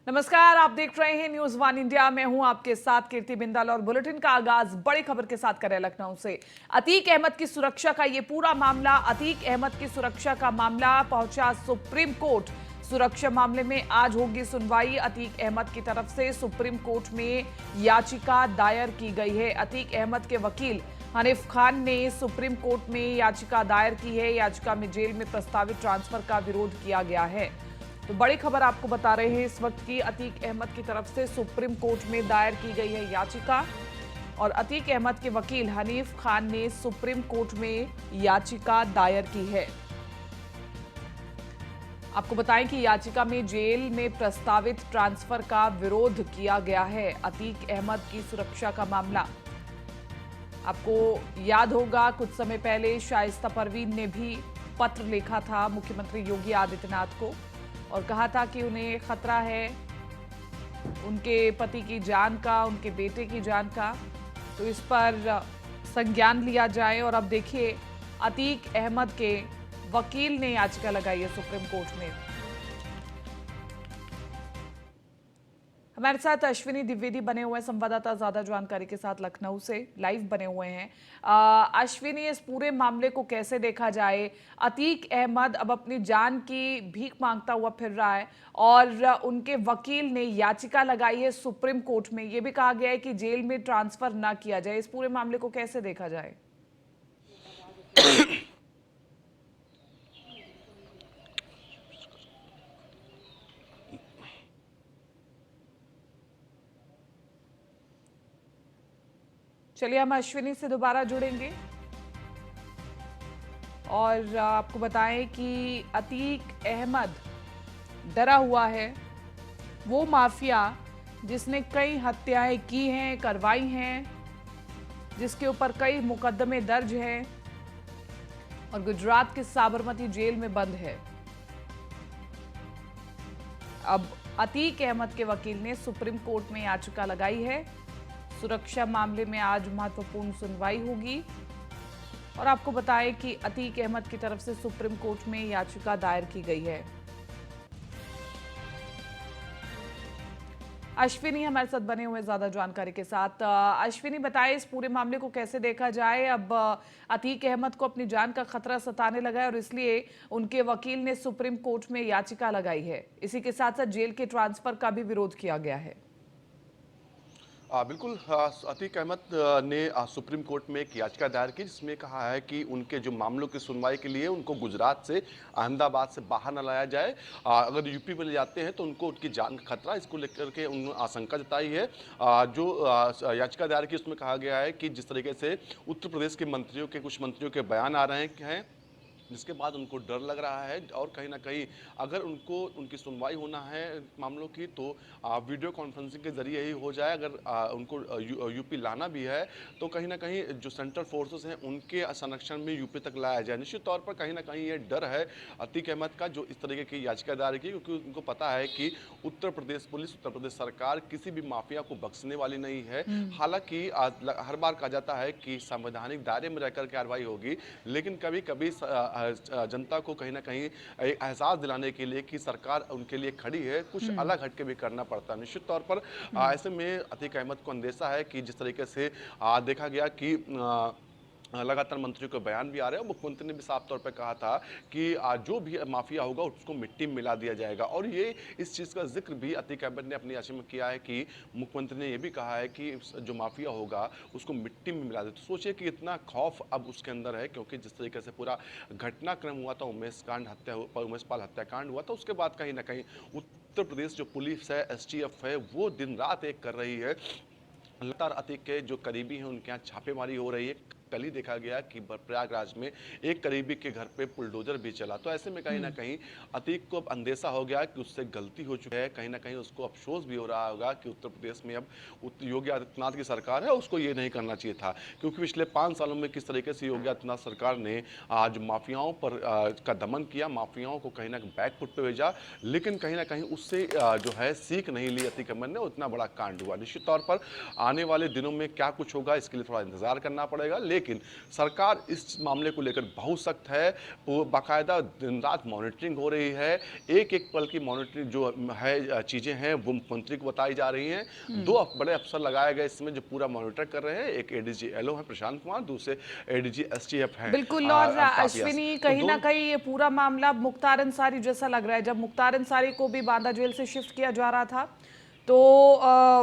नमस्कार, आप देख रहे हैं न्यूज वन इंडिया। मैं हूं आपके साथ कीर्ति बिंदल और बुलेटिन का आगाज बड़ी खबर के साथ करें लखनऊ से। अतीक अहमद की सुरक्षा का ये पूरा मामला, अतीक अहमद की सुरक्षा का मामला पहुंचा सुप्रीम कोर्ट। सुरक्षा मामले में आज होगी सुनवाई। अतीक अहमद की तरफ से सुप्रीम कोर्ट में याचिका दायर की गई है। अतीक अहमद के वकील हनीफ खान ने सुप्रीम कोर्ट में याचिका दायर की है। याचिका में जेल में प्रस्तावित ट्रांसफर का विरोध किया गया है। तो बड़ी खबर आपको बता रहे हैं इस वक्त की, अतीक अहमद की तरफ से सुप्रीम कोर्ट में दायर की गई है याचिका और अतीक अहमद के वकील हनीफ खान ने सुप्रीम कोर्ट में याचिका दायर की है। आपको बताएं कि याचिका में जेल में प्रस्तावित ट्रांसफर का विरोध किया गया है। अतीक अहमद की सुरक्षा का मामला, आपको याद होगा कुछ समय पहले शाइस्ता परवीन ने भी पत्र लिखा था मुख्यमंत्री योगी आदित्यनाथ को और कहा था कि उन्हें खतरा है उनके पति की जान का, उनके बेटे की जान का, तो इस पर संज्ञान लिया जाए। और अब देखिए अतीक अहमद के वकील ने याचिका लगाई है सुप्रीम कोर्ट में। हमारे साथ अश्विनी द्विवेदी बने हुए हैं संवाददाता, ज्यादा जानकारी के साथ लखनऊ से लाइव बने हुए हैं। अश्विनी, इस पूरे मामले को कैसे देखा जाए? अतीक अहमद अब अपनी जान की भीख मांगता हुआ फिर रहा है और उनके वकील ने याचिका लगाई है सुप्रीम कोर्ट में। यह भी कहा गया है कि जेल में ट्रांसफर ना किया जाए। इस पूरे मामले को कैसे देखा जाए? चलिए हम अश्विनी से दोबारा जुड़ेंगे और आपको बताएं कि अतीक अहमद डरा हुआ है। वो माफिया जिसने कई हत्याएं की हैं, करवाई हैं, जिसके ऊपर कई मुकदमे दर्ज हैं और गुजरात के साबरमती जेल में बंद है। अब अतीक अहमद के वकील ने सुप्रीम कोर्ट में याचिका लगाई है। सुरक्षा मामले में आज महत्वपूर्ण सुनवाई होगी और आपको बताएं कि अतीक अहमद की तरफ से सुप्रीम कोर्ट में याचिका दायर की गई है। अश्विनी हमारे साथ बने हुए ज्यादा जानकारी के साथ। अश्विनी, बताएं इस पूरे मामले को कैसे देखा जाए? अब अतीक अहमद को अपनी जान का खतरा सताने लगा है और इसलिए उनके वकील ने सुप्रीम कोर्ट में याचिका लगाई है। इसी के साथ साथ जेल के ट्रांसफर का भी विरोध किया गया है। बिल्कुल। अतीक अहमद ने सुप्रीम कोर्ट में एक याचिका दायर की जिसमें कहा है कि उनके जो मामलों की सुनवाई के लिए उनको गुजरात से, अहमदाबाद से बाहर न लाया जाए। अगर यूपी में ले जाते हैं तो उनको उनकी जान का खतरा, इसको लेकर के उन्होंने आशंका जताई है। जो याचिका दायर की उसमें कहा गया है कि जिस तरीके से उत्तर प्रदेश के मंत्रियों के, कुछ मंत्रियों के बयान आ रहे हैं जिसके बाद उनको डर लग रहा है और कहीं ना कहीं अगर उनको उनकी सुनवाई होना है मामलों की तो वीडियो कॉन्फ्रेंसिंग के जरिए ही हो जाए। अगर उनको यूपी लाना भी है तो कहीं ना कहीं जो सेंट्रल फोर्सेस हैं उनके संरक्षण में यूपी तक लाया जाए। निश्चित तौर पर कहीं ना कहीं ये डर है अतीक अहमद का जो इस तरीके की याचिका दायर की, क्योंकि उनको पता है कि उत्तर प्रदेश पुलिस, उत्तर प्रदेश सरकार किसी भी माफिया को बख्शने वाली नहीं है। हालांकि हर बार कहा जाता है कि संवैधानिक दायरे में रहकर कार्रवाई होगी, लेकिन कभी कभी जनता को कहीं ना कहीं एक एहसास दिलाने के लिए कि सरकार उनके लिए खड़ी है, कुछ अलग हटके भी करना पड़ता है। निश्चित तौर पर ऐसे में अतीक अहमद को अंदेशा है कि जिस तरीके से देखा गया कि लगातार मंत्रियों के बयान भी आ रहे हैं और मुख्यमंत्री ने भी साफ तौर पर कहा था कि जो भी माफिया होगा उसको मिट्टी में मिला दिया जाएगा। और ये इस चीज़ का जिक्र भी अतीक अहमद ने अपनी याचिका में किया है कि मुख्यमंत्री ने यह भी कहा है कि जो माफिया होगा उसको मिट्टी में मिला दे। तो सोचिए कि इतना खौफ अब उसके अंदर है, क्योंकि जिस तरीके से पूरा घटनाक्रम हुआ था, उमेश पाल हत्याकांड हुआ था, उसके बाद कहीं ना कहीं उत्तर प्रदेश जो पुलिस है, STF है, वो दिन रात एक कर रही है। लगातार अतीक के जो करीबी हैं उनके यहाँ छापेमारी हो रही है। कल ही देखा गया कि प्रयागराज में एक करीबी के घर पे बुलडोजर भी चला। तो ऐसे में कहीं ना कहीं अतीक को अब अंदेशा हो गया कि उससे गलती हो चुकी है। कहीं ना कहीं उसको अफसोस भी हो रहा होगा कि उत्तर प्रदेश में अब योगी आदित्यनाथ की सरकार है, उसको ये नहीं करना चाहिए था। क्योंकि पिछले 5 सालों में किस तरीके से योगी आदित्यनाथ सरकार ने आज माफियाओं पर का दमन किया, माफियाओं को कहीं ना कहीं बैकफुट पे भेजा, लेकिन कहीं ना कहीं उससे जो है सीख नहीं ली अतीक अहमद ने, उतना बड़ा कांड हुआ। निश्चित तौर पर आने वाले दिनों में क्या कुछ होगा इसके लिए थोड़ा इंतजार करना पड़ेगा। लेकिन सरकार इस मामले को लेकर बहुत सख्त है। वो बाकायदा दिन रात मॉनिटरिंग हो रही है। एक एक पल की मॉनिटरिंग जो है चीज़ें हैं वो मुख्यमंत्री को बताई जा रही हैं। दो बड़े अफसर लगाए गए इसमें जो पूरा मॉनिटर कर रहे हैं। एक एडीजी एलओ है प्रशांत कुमार, दूसरे एडीजी एसटीएफ हैं बिल्कुल। और अल्ताफ यास। अश्विनी, तो कहीं ना दोनों कहीं ये पूरा मामला मुख्तार अंसारी जैसा लग रहा है। जब मुख्तार अंसारी को भी बांदा जेल से शिफ्ट किया जा रहा था तो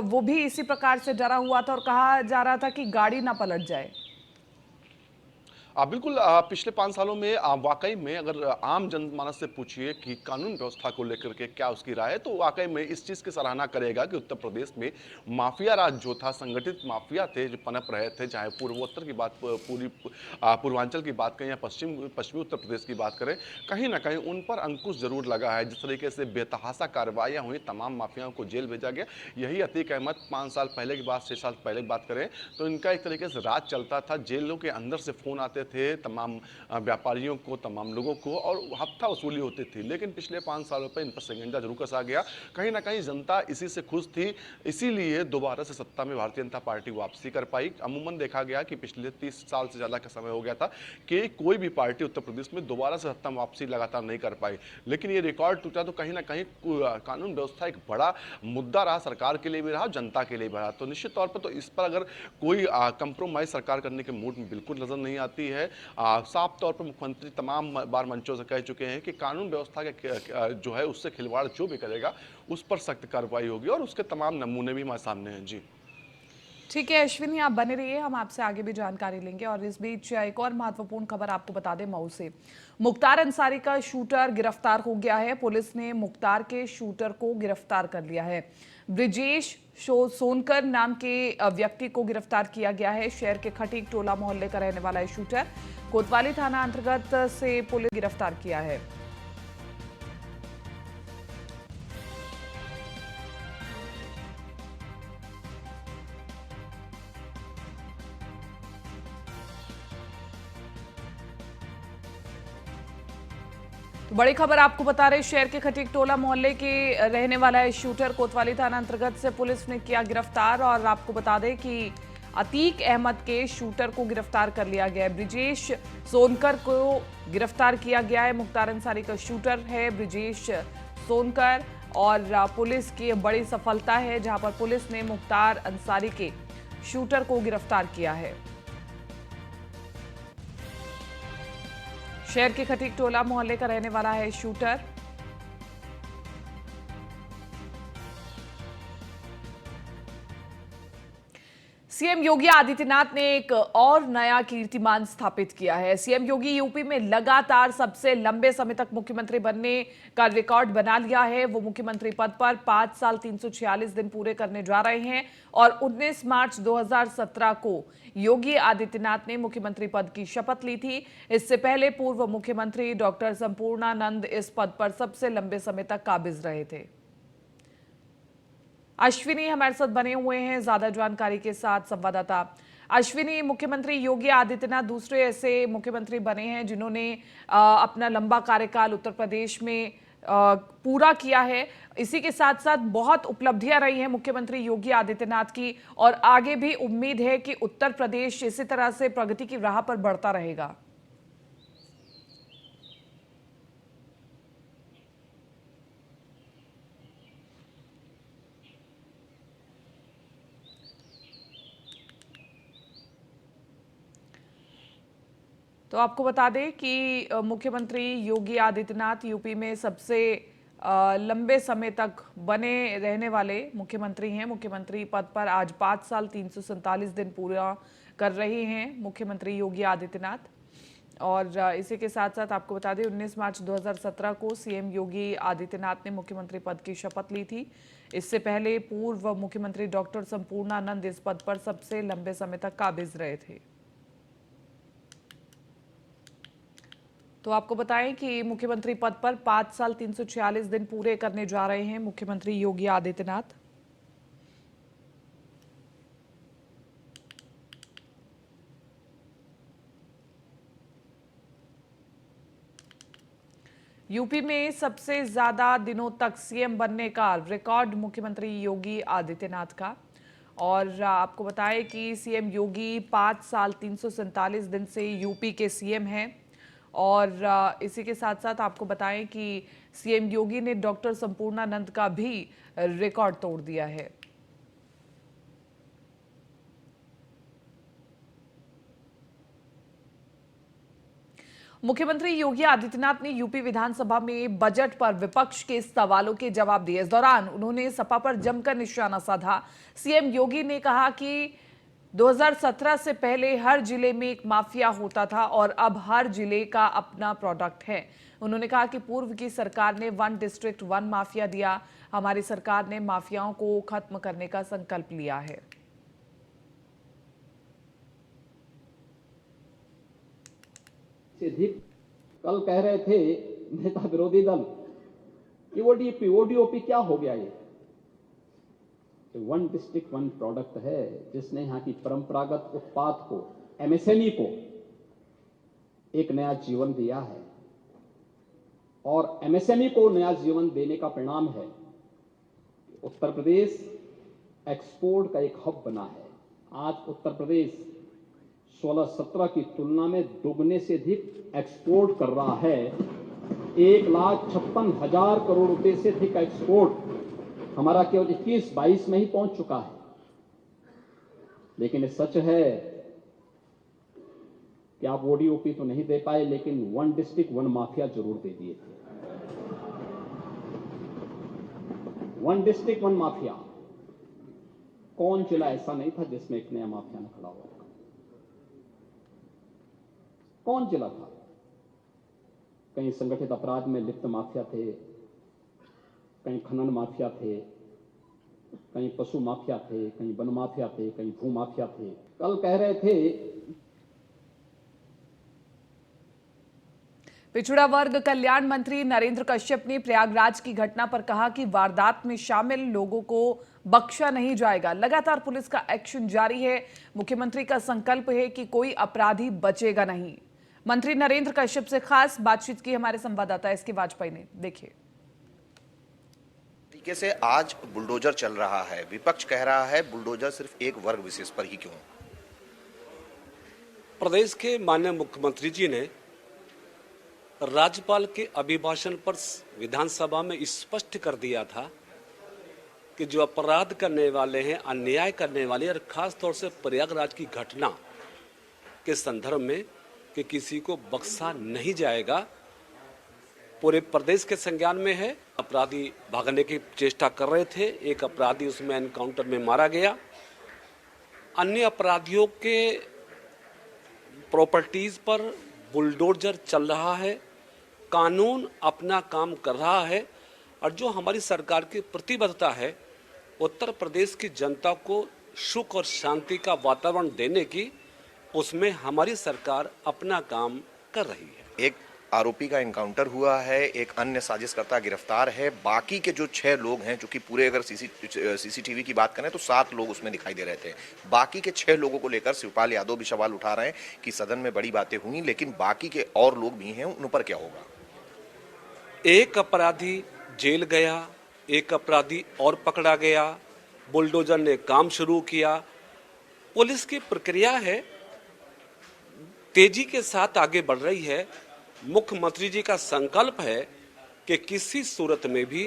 वो भी इसी प्रकार से डरा हुआ था और कहा जा रहा था कि गाड़ी ना पलट जाए। बिल्कुल पिछले 5 सालों में वाक़ई में अगर आम जनमानस से पूछिए कि कानून व्यवस्था को लेकर के क्या उसकी राय है, तो वाक़ई में इस चीज़ की सराहना करेगा कि उत्तर प्रदेश में माफ़िया राज जो था, संगठित माफ़िया थे जो पनप रहे थे, चाहे पूर्वोत्तर की बात पूरी पूर्वांचल की बात करें या पश्चिमी उत्तर प्रदेश की बात करें, कहीं न कहीं उन पर अंकुश ज़रूर लगा है। जिस तरीके से बेतहाशा कार्रवाइयाँ हुई, तमाम माफ़ियाओं को जेल भेजा गया। यही अतीक अहमद 5 साल पहले की बात, 6 साल पहले की बात करें, तो इनका एक तरीके से राज चलता था। जेलों के अंदर से फ़ोन आते थे तमाम व्यापारियों को, तमाम लोगों को, और हफ्ता वसूली होती थी। लेकिन पिछले 5 सालों पे इन पर शिकंजा जरूर कसा गया। कहीं ना कहीं जनता इसी से खुश थी, इसीलिए दोबारा से सत्ता में भारतीय जनता पार्टी वापसी कर पाई। अमूमन देखा गया कि पिछले 30 साल से ज़्यादा का समय हो गया था कि कोई भी पार्टी उत्तर प्रदेश में दोबारा से सत्ता में वापसी लगातार नहीं कर पाई। लेकिन ये रिकॉर्ड टूटा तो कहीं ना कहीं कानून व्यवस्था एक बड़ा मुद्दा रहा, सरकार के लिए भी रहा, जनता के लिए भी रहा। तो निश्चित तौर पर तो इस पर अगर कोई कंप्रोमाइज सरकार करने के मूड में बिल्कुल नजर नहीं आती है। साफ तौर पर मुख्यमंत्री तमाम बार मंचों से कह चुके हैं कि कानून व्यवस्था के जो है उससे खिलवाड़ जो भी करेगा उस पर सख्त कार्रवाई होगी, और उसके तमाम नमूने भी हमारे सामने हैं। जी ठीक है अश्विनी, आप बने रहिए, हम आपसे आगे भी जानकारी लेंगे। और इस बीच एक और महत्वपूर्ण खबर आपको बता दें मऊ से। मुख्तार अंसारी का शूटर गिरफ्तार हो गया है। पुलिस ने मुख्तार के शूटर को गिरफ्तार कर लिया है। ब्रिजेश सोनकर नाम के व्यक्ति को गिरफ्तार किया गया है। शहर के खटीक टोला मोहल्ले का रहने वाला है शूटर। कोतवाली थाना अंतर्गत से पुलिस गिरफ्तार किया है। तो बड़ी खबर आपको बता रहे, शहर के खटीक टोला मोहल्ले के रहने वाला है शूटर। कोतवाली थाना अंतर्गत से पुलिस ने किया गिरफ्तार। और आपको बता दें कि अतीक अहमद के शूटर को गिरफ्तार कर लिया गया है। ब्रिजेश सोनकर को गिरफ्तार किया गया है। मुख्तार अंसारी का शूटर है ब्रिजेश सोनकर। और पुलिस की बड़ी सफलता है जहां पर पुलिस ने मुख्तार अंसारी के शूटर को गिरफ्तार किया है। शहर के खटीक टोला मोहल्ले का रहने वाला है शूटर। सीएम योगी आदित्यनाथ ने एक और नया कीर्तिमान स्थापित किया है। सीएम योगी यूपी में लगातार सबसे लंबे समय तक मुख्यमंत्री बनने का रिकॉर्ड बना लिया है। वो मुख्यमंत्री पद पर 5 साल 346 दिन पूरे करने जा रहे हैं। और 19 मार्च 2017 को योगी आदित्यनाथ ने मुख्यमंत्री पद की शपथ ली थी। इससे पहले पूर्व मुख्यमंत्री डॉक्टर संपूर्णानंद इस पद पर सबसे लंबे समय तक काबिज रहे थे। अश्विनी हमारे साथ बने हुए हैं ज्यादा जानकारी के साथ संवाददाता अश्विनी। मुख्यमंत्री योगी आदित्यनाथ दूसरे ऐसे मुख्यमंत्री बने हैं जिन्होंने अपना लंबा कार्यकाल उत्तर प्रदेश में पूरा किया है। इसी के साथ साथ बहुत उपलब्धियां रही हैं मुख्यमंत्री योगी आदित्यनाथ की, और आगे भी उम्मीद है कि उत्तर प्रदेश इसी तरह से प्रगति की राह पर बढ़ता रहेगा। तो आपको बता दें कि मुख्यमंत्री योगी आदित्यनाथ यूपी में सबसे लंबे समय तक बने रहने वाले मुख्यमंत्री हैं। मुख्यमंत्री पद पर आज 5 साल 347 दिन पूरा कर रहे हैं मुख्यमंत्री योगी आदित्यनाथ। और इसी के साथ साथ आपको बता दें 19 मार्च 2017 को सीएम योगी आदित्यनाथ ने मुख्यमंत्री पद की शपथ ली थी। इससे पहले पूर्व मुख्यमंत्री डॉक्टर संपूर्णानंद इस पद पर सबसे लंबे समय तक काबिज रहे थे। तो आपको बताएं कि मुख्यमंत्री पद पर 5 साल 346 दिन पूरे करने जा रहे हैं मुख्यमंत्री योगी आदित्यनाथ। यूपी में सबसे ज्यादा दिनों तक सीएम बनने का रिकॉर्ड मुख्यमंत्री योगी आदित्यनाथ का। और आपको बताएं कि सीएम योगी 5 साल 347 दिन से यूपी के सीएम हैं। और इसी के साथ साथ आपको बताएं कि सीएम योगी ने डॉक्टर संपूर्णानंद का भी रिकॉर्ड तोड़ दिया है। मुख्यमंत्री योगी आदित्यनाथ ने यूपी विधानसभा में बजट पर विपक्ष के सवालों के जवाब दिए। इस दौरान उन्होंने सपा पर जमकर निशाना साधा। सीएम योगी ने कहा कि 2017 से पहले हर जिले में एक माफिया होता था और अब हर जिले का अपना प्रोडक्ट है। उन्होंने कहा कि पूर्व की सरकार ने 1 डिस्ट्रिक्ट 1 माफिया दिया, हमारी सरकार ने माफियाओं को खत्म करने का संकल्प लिया है। अधिक कल कह रहे थे नेता विरोधी दल कि ओडीओपी क्या हो गया ये 1 डिस्ट्रिक्ट 1 प्रोडक्ट है, जिसने यहाँ की परंपरागत उत्पाद को, एमएसएमई को एक नया जीवन दिया है। और एमएसएमई को नया जीवन देने का परिणाम है उत्तर प्रदेश एक्सपोर्ट का एक हब बना है। आज उत्तर प्रदेश 16-17 की तुलना में दोगुने से अधिक एक्सपोर्ट कर रहा है। 1,56,000 करोड़ रुपए से अधिक एक्सपोर्ट हमारा केवल 21-22 में ही पहुंच चुका है। लेकिन ये सच है कि आप ओडीओपी तो नहीं दे पाए, लेकिन 1 डिस्ट्रिक्ट 1 माफिया जरूर दे दिए थे। 1 डिस्ट्रिक्ट 1 माफिया, कौन जिला ऐसा नहीं था जिसमें एक नया माफिया न खड़ा हुआ? कौन जिला था? कहीं संगठित अपराध में लिप्त माफिया थे, कहीं खनन माफिया थे, कहीं पशु माफिया थे, कहीं वन माफिया थे, कहीं भू माफिया थे। कल कह रहे थे पिछड़ा वर्ग कल्याण मंत्री नरेंद्र कश्यप ने प्रयागराज की घटना पर कहा कि वारदात में शामिल लोगों को बख्शा नहीं जाएगा। लगातार पुलिस का एक्शन जारी है। मुख्यमंत्री का संकल्प है कि कोई अपराधी बचेगा नहीं। मंत्री नरेंद्र कश्यप से खास बातचीत की हमारे संवाददाता एसके वाजपेयी ने। देखिए, तरीके से आज बुलडोजर चल रहा है। विपक्ष कह रहा है बुलडोजर सिर्फ एक वर्ग विशेष पर ही क्यों? प्रदेश के माननीय मुख्यमंत्री जी ने राज्यपाल के अभिभाषण पर विधानसभा में स्पष्ट कर दिया था कि जो अपराध करने वाले हैं, अन्याय करने वाले, और खास तौर से प्रयागराज की घटना के संदर्भ में कि किसी को बख्शा नहीं जाएगा। पूरे प्रदेश के संज्ञान में है। अपराधी भागने की चेष्टा कर रहे थे, एक अपराधी उसमें एनकाउंटर में मारा गया। अन्य अपराधियों के प्रॉपर्टीज पर बुलडोजर चल रहा है। कानून अपना काम कर रहा है और जो हमारी सरकार की प्रतिबद्धता है उत्तर प्रदेश की जनता को सुख और शांति का वातावरण देने की, उसमें हमारी सरकार अपना काम कर रही है। एक आरोपी का एनकाउंटर हुआ है, एक अन्य साजिशकर्ता गिरफ्तार है। बाकी के जो 6 लोग हैं, जो कि पूरे अगर सीसीटीवी की बात करें तो 7 लोग उसमें दिखाई दे रहे थे। बाकी के 6 लोगों को लेकर शिवपाल यादव भी सवाल उठा रहे हैं कि सदन में बड़ी बातें हुई, लेकिन बाकी के और लोग भी हैं, उन पर क्या होगा? एक अपराधी जेल गया, एक अपराधी और पकड़ा गया, बुलडोजर ने काम शुरू किया। पुलिस की प्रक्रिया है, तेजी के साथ आगे बढ़ रही है। मुख्यमंत्री जी का संकल्प है कि किसी सूरत में भी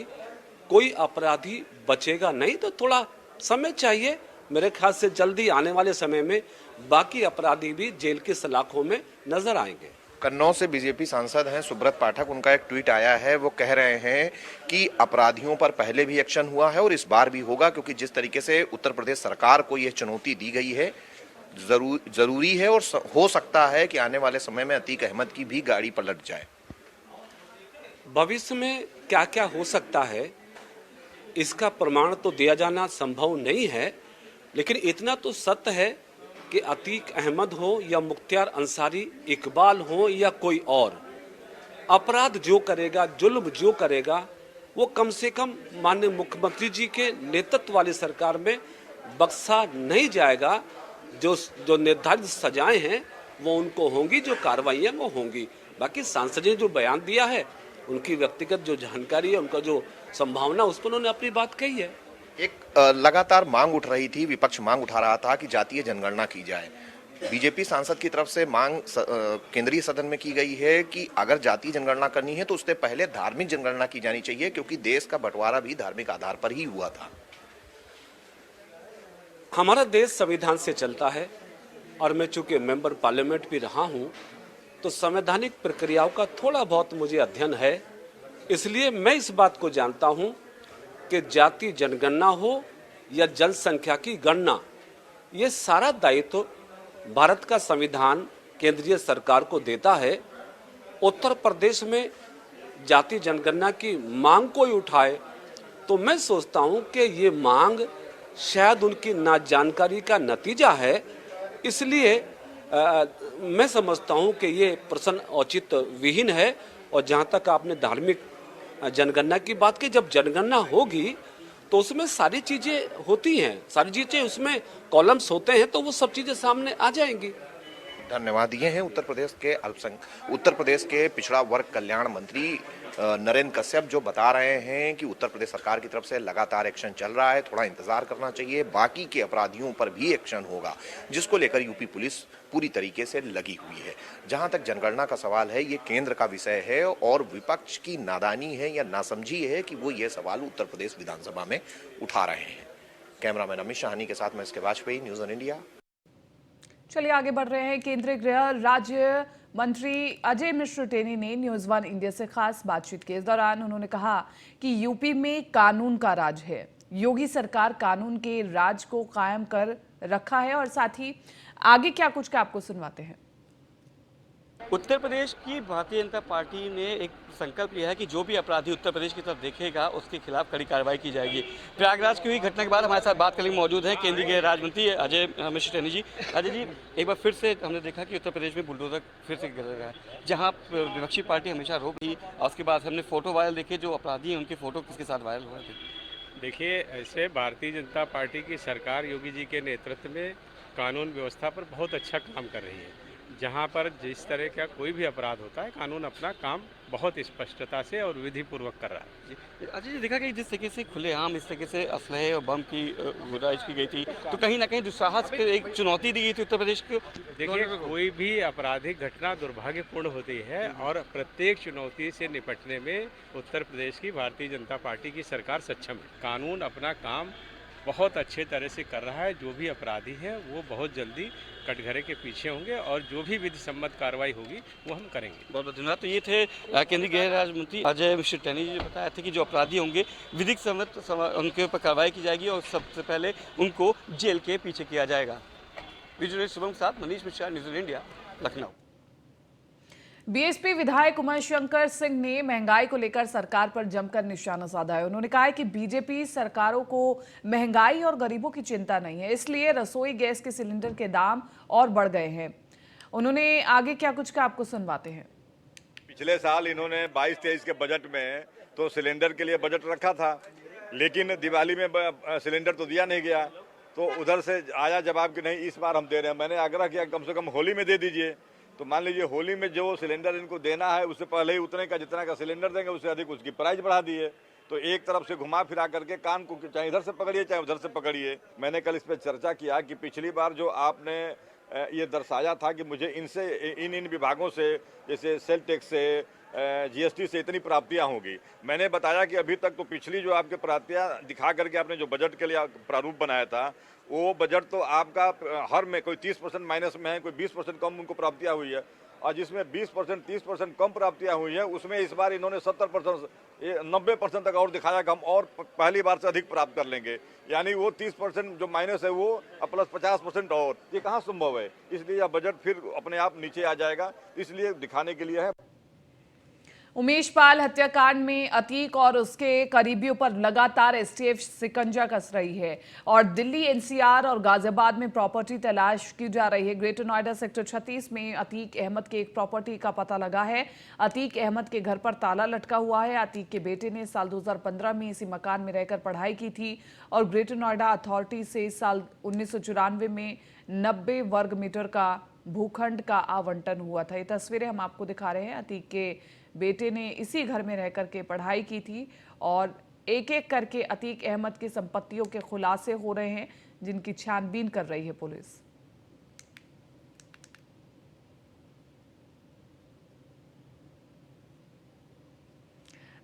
कोई अपराधी बचेगा नहीं। तो थोड़ा समय चाहिए, मेरे ख्याल से जल्दी आने वाले समय में बाकी अपराधी भी जेल की सलाखों में नजर आएंगे। कन्नौज से बीजेपी सांसद हैं सुब्रत पाठक, उनका एक ट्वीट आया है। वो कह रहे हैं कि अपराधियों पर पहले भी एक्शन हुआ है और इस बार भी होगा, क्योंकि जिस तरीके से उत्तर प्रदेश सरकार को यह चुनौती दी गई है, जरूरी है और हो सकता है कि आने वाले समय में अतीक अहमद की भी गाड़ी पलट जाए। भविष्य में क्या क्या हो सकता है इसका प्रमाण तो दिया जाना संभव नहीं है, लेकिन इतना तो सत्य है कि अतीक अहमद हो या मुख्तियार अंसारी, इकबाल हो या कोई और, अपराध जो करेगा, जुल्म जो करेगा, वो कम से कम माननीय मुख्यमंत्री जी के नेतृत्व वाली सरकार में बख्शा नहीं जाएगा। जो निर्धारित सजाएं हैं वो उनको होंगी, जो कार्रवाइयाँ वो होंगी। बाकी सांसद ने जो बयान दिया है, उनकी व्यक्तिगत जो जानकारी है, उनका जो संभावना, उस पर उन्होंने अपनी बात कही है। एक लगातार मांग उठ रही थी, विपक्ष मांग उठा रहा था कि जातीय जनगणना की जाए। बीजेपी सांसद की तरफ से मांग केंद्रीय सदन में की गई है कि अगर जातीय जनगणना करनी है तो उससे पहले धार्मिक जनगणना की जानी चाहिए, क्योंकि देश का बंटवारा भी धार्मिक आधार पर ही हुआ था। हमारा देश संविधान से चलता है और मैं चूंकि मेंबर पार्लियामेंट भी रहा हूं, तो संवैधानिक प्रक्रियाओं का थोड़ा बहुत मुझे अध्ययन है। इसलिए मैं इस बात को जानता हूं कि जाति जनगणना हो या जनसंख्या की गणना, ये सारा दायित्व भारत का संविधान केंद्रीय सरकार को देता है। उत्तर प्रदेश में जाति जनगणना की मांग कोई उठाए तो मैं सोचता हूं कि ये मांग शायद उनकी ना जानकारी का नतीजा है। इसलिए मैं समझता हूं कि ये प्रश्न औचित्य विहीन है। और जहां तक आपने धार्मिक जनगणना की बात की, जब जनगणना होगी तो उसमें सारी चीजें होती हैं, सारी चीजें उसमें कॉलम्स होते हैं, तो वो सब चीजें सामने आ जाएंगी। धन्यवाद दिए हैं उत्तर प्रदेश के पिछड़ा वर्ग कल्याण मंत्री नरेंद्र कश्यप, जो बता रहे हैं कि उत्तर प्रदेश सरकार की तरफ से लगातार एक्शन चल रहा है, थोड़ा इंतजार करना चाहिए, बाकी के अपराधियों पर भी एक्शन होगा, जिसको लेकर यूपी पुलिस पूरी तरीके से लगी हुई है। जहां तक जनगणना का सवाल है, ये केंद्र का विषय है और विपक्ष की नादानी है या नासमझी है कि वो ये सवाल उत्तर प्रदेश विधानसभा में उठा रहे हैं। कैमरामैन अमित शाहानी के साथ मैं इसके वाजपेयी, न्यूज़ ऑन इंडिया। चलिए आगे बढ़ रहे हैं। केंद्रीय गृह राज्य मंत्री अजय मिश्र टेनी ने न्यूज वन इंडिया से खास बातचीत की। इस दौरान उन्होंने कहा कि यूपी में कानून का राज है, योगी सरकार कानून के राज को कायम कर रखा है। और साथ ही आगे क्या कुछ का आपको सुनवाते हैं। उत्तर प्रदेश की भारतीय जनता पार्टी ने एक संकल्प लिया है कि जो भी अपराधी उत्तर प्रदेश की तरफ देखेगा उसके खिलाफ कड़ी कार्रवाई की जाएगी। प्रयागराज की हुई घटना के बाद हमारे साथ बात करने में मौजूद हैं केंद्रीय गृह राज्य मंत्री अजय मिश्र टेनी जी। अजय जी, एक बार फिर से हमने देखा कि उत्तर प्रदेश में बुलडोजर फिर से गिर रहा है, जहाँ विपक्षी पार्टी हमेशा रोक रही, और उसके बाद हमने फोटो वायरल देखे, जो अपराधी हैं उनके फोटो किसके साथ वायरल हुए थे। देखिए, ऐसे भारतीय जनता पार्टी की सरकार योगी जी के नेतृत्व में कानून व्यवस्था पर बहुत अच्छा काम कर रही है। जहां पर जिस तरह का कोई भी अपराध होता है, कानून अपना काम बहुत स्पष्टता से और विधि पूर्वक कर रहा है। अजय जी, देखा कि जिस तरीके से खुलेआम इस तरीके से असलहे और बम की गुजारिश की गई थी, तो कहीं ना कहीं दुस्साहस को एक चुनौती दी गई थी उत्तर प्रदेश को। देखिए, कोई भी आपराधिक घटना दुर्भाग्यपूर्ण होती है और प्रत्येक चुनौती से निपटने में उत्तर प्रदेश की भारतीय जनता पार्टी की सरकार सक्षम है। कानून अपना काम बहुत अच्छे तरह से कर रहा है। जो भी अपराधी है वो बहुत जल्दी कटघरे के पीछे होंगे और जो भी विधि सम्मत कार्रवाई होगी वो हम करेंगे। बहुत बहुत धन्यवाद। तो ये थे केंद्रीय गृह राज्य मंत्री अजय मिश्र टेनी जी बताया थे कि जो अपराधी होंगे विधिक सम्मत उनके ऊपर कार्रवाई की जाएगी और सबसे पहले उनको जेल के पीछे किया जाएगा। वीडियो शुभम के साथ Manish Mishra, news on India, Lucknow. BSP विधायक उमाशंकर सिंह ने महंगाई को लेकर सरकार पर जमकर निशाना साधा है। उन्होंने कहा है कि बीजेपी सरकारों को महंगाई और गरीबों की चिंता नहीं है, इसलिए रसोई गैस के सिलेंडर के दाम और बढ़ गए हैं। उन्होंने आगे क्या कुछ का आपको सुनवाते हैं। पिछले साल इन्होंने 22-23 के बजट में तो सिलेंडर के लिए बजट रखा था, लेकिन दिवाली में सिलेंडर तो दिया नहीं गया, तो उधर से आया जवाब कि नहीं इस बार हम दे रहे हैं। मैंने आग्रह किया कम से कम होली में दे दीजिए, तो मान लीजिए होली में जो सिलेंडर इनको देना है उससे पहले ही उतने का जितना का सिलेंडर देंगे उससे अधिक उसकी प्राइस बढ़ा दिए। तो एक तरफ से घुमा फिरा करके कान को चाहे इधर से पकड़िए चाहे उधर से पकड़िए। मैंने कल इस पर चर्चा किया कि पिछली बार जो आपने ये दर्शाया था कि मुझे इनसे इन विभागों से जैसे सेल टैक्स से जीएसटी से इतनी प्राप्तियां होगी, मैंने बताया कि अभी तक तो पिछली जो आपके प्राप्तियां दिखा करके आपने जो बजट के लिए प्रारूप बनाया था वो बजट तो आपका हर में कोई 30% माइनस में है, कोई 20% कम उनको प्राप्तियां हुई है, और जिसमें 20% 30% कम प्राप्तियां हुई है उसमें इस बार इन्होंने 70% 90% तक और दिखाया कि हम और पहली बार से अधिक प्राप्त कर लेंगे। यानी वो 30% जो माइनस है वो प्लस 50% और, ये कहाँ संभव है। इसलिए यह बजट फिर अपने आप नीचे आ जाएगा, इसलिए दिखाने के लिए है। उमेश पाल हत्याकांड में अतीक और उसके करीबियों पर लगातार एसटीएफ शिकंजा कस रही है और दिल्ली, एनसीआर और गाजियाबाद में प्रॉपर्टी तलाश की जा रही है। ग्रेटर नोएडा सेक्टर 36 में अतीक अहमद के एक प्रॉपर्टी का पता लगा है। अतीक अहमद के घर पर ताला लटका हुआ है। अतीक के बेटे ने साल 2015 में इसी मकान में रहकर पढ़ाई की थी और ग्रेटर नोएडा अथॉरिटी से साल 1994 में 90 वर्ग मीटर का भूखंड का आवंटन हुआ था। ये तस्वीरें हम आपको दिखा रहे हैं। अतीक के बेटे ने इसी घर में रहकर के पढ़ाई की थी और एक एक करके अतीक अहमद की संपत्तियों के खुलासे हो रहे हैं, जिनकी छानबीन कर रही है पुलिस।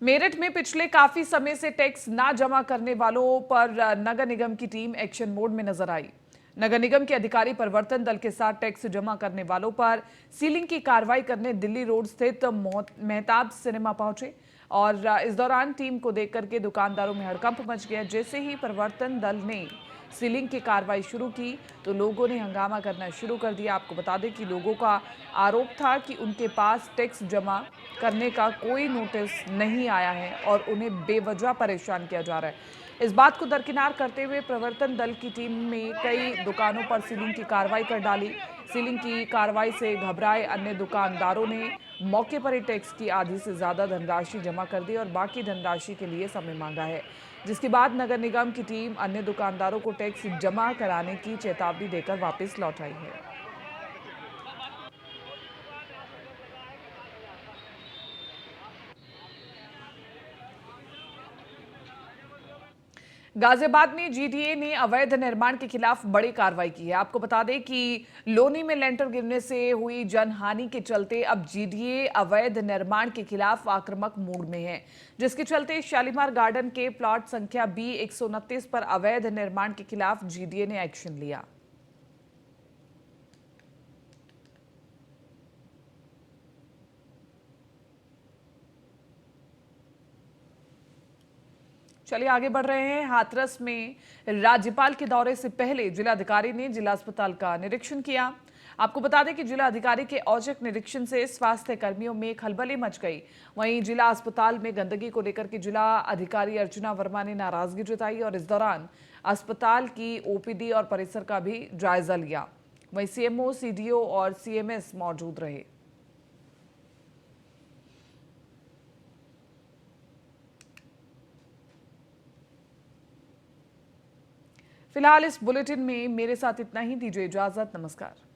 मेरठ में पिछले काफी समय से टैक्स ना जमा करने वालों पर नगर निगम की टीम एक्शन मोड में नजर आई। नगर निगम के अधिकारी परिवर्तन दल के साथ टैक्स जमा करने वालों पर सीलिंग की कार्रवाई करने दिल्ली रोड स्थित मेहताब सिनेमा पहुंचे और इस दौरान टीम को देखकर के दुकानदारों में हड़कंप मच गया। जैसे ही परिवर्तन दल ने सीलिंग की कार्रवाई शुरू की तो लोगों ने हंगामा करना शुरू कर दिया। आपको बता दें कि लोगों का आरोप था कि उनके पास टैक्स जमा करने का कोई नोटिस नहीं आया है और उन्हें बेवजह परेशान किया जा रहा है। इस बात को दरकिनार करते हुए प्रवर्तन दल की टीम में कई दुकानों पर सीलिंग की कार्रवाई कर डाली। सीलिंग की कार्रवाई से घबराए अन्य दुकानदारों ने मौके पर ही टैक्स की आधी से ज्यादा धनराशि जमा कर दी और बाकी धनराशि के लिए समय मांगा है, जिसके बाद नगर निगम की टीम अन्य दुकानदारों को टैक्स जमा कराने की चेतावनी देकर वापस लौट आई है। गाजियाबाद में जीडीए ने अवैध निर्माण के खिलाफ बड़ी कार्रवाई की है। आपको बता दें कि लोनी में लेंटर गिरने से हुई जनहानि के चलते अब जीडीए अवैध निर्माण के खिलाफ आक्रामक मूड में है, जिसके चलते शालीमार गार्डन के प्लॉट संख्या B129 पर अवैध निर्माण के खिलाफ जीडीए ने एक्शन लिया। चलिए आगे बढ़ रहे हैं। हाथरस में राज्यपाल के दौरे से पहले जिलाधिकारी ने जिला अस्पताल का निरीक्षण किया। आपको बता दें कि जिला अधिकारी के औचक निरीक्षण से स्वास्थ्य कर्मियों में खलबली मच गई। वहीं जिला अस्पताल में गंदगी को लेकर के जिला अधिकारी अर्चना वर्मा ने नाराजगी जताई और इस दौरान अस्पताल की ओपीडी और परिसर का भी जायजा लिया। वहीं सीएमओ, सीडीओ और सीएमएस मौजूद रहे। फिलहाल इस बुलेटिन में मेरे साथ इतना ही। दीजिए इजाजत। नमस्कार।